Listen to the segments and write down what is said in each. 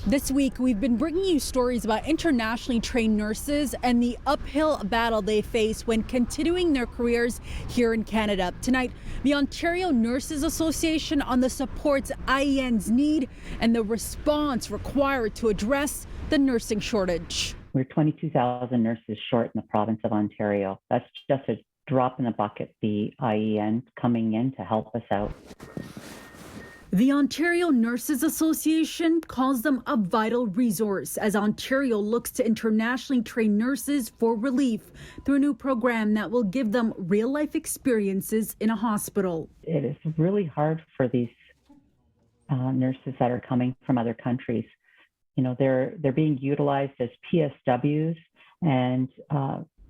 This week, we've been bringing you stories about internationally trained nurses and the uphill battle they face when continuing their careers here in Canada. Tonight, the Ontario Nurses Association on the supports IENs need and the response required to address the nursing shortage. We're 22,000 nurses short in the province of Ontario. That's just a drop in the bucket, the IEN coming in to help us out. The Ontario Nurses Association calls them a vital resource as Ontario looks to internationally trained nurses for relief through a new program that will give them real-life experiences in a hospital. It is really hard for these nurses that are coming from other countries. You know, they're being utilized as PSWs, and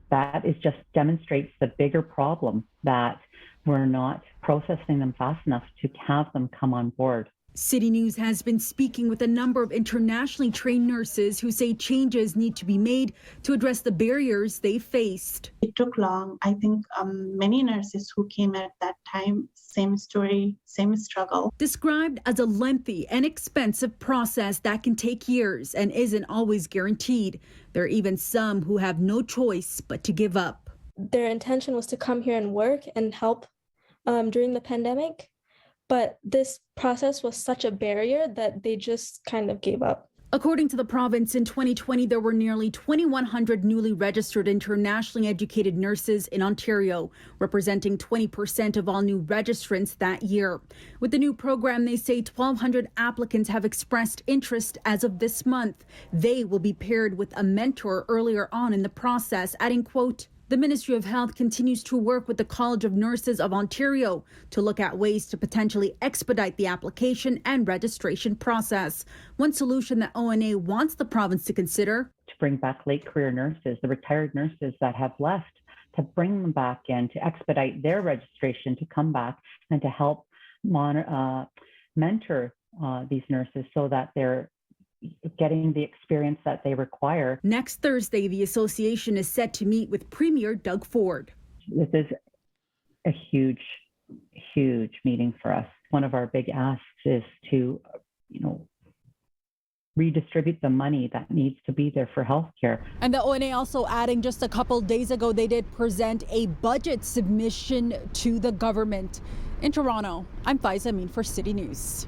that is just demonstrates the bigger problem that we're not processing them fast enough to have them come on board. CityNews has been speaking with a number of internationally trained nurses who say changes need to be made to address the barriers they faced. It took long. I think many nurses who came at that time, same story, same struggle. Described as a lengthy and expensive process that can take years and isn't always guaranteed. There are even some who have no choice but to give up. Their intention was to come here and work and help during the pandemic, but this process was such a barrier that they just kind of gave up. According to the province, in 2020, there were nearly 2,100 newly registered internationally educated nurses in Ontario, representing 20% of all new registrants that year. With the new program, they say 1,200 applicants have expressed interest as of this month. They will be paired with a mentor earlier on in the process, adding, quote, "The Ministry of Health continues to work with the College of Nurses of Ontario to look at ways to potentially expedite the application and registration process. One solution that ONA wants the province to consider: to bring back late career nurses, the retired nurses that have left, to bring them back in, to expedite their registration, to come back and to help mentor these nurses so that they're getting the experience that they require. Next Thursday, the association is set to meet with Premier Doug Ford. This is a huge, huge meeting for us. One of our big asks is to, redistribute the money that needs to be there for healthcare. And the ONA also adding, just a couple days ago, they did present a budget submission to the government. In Toronto, I'm Faiza Amin for City News.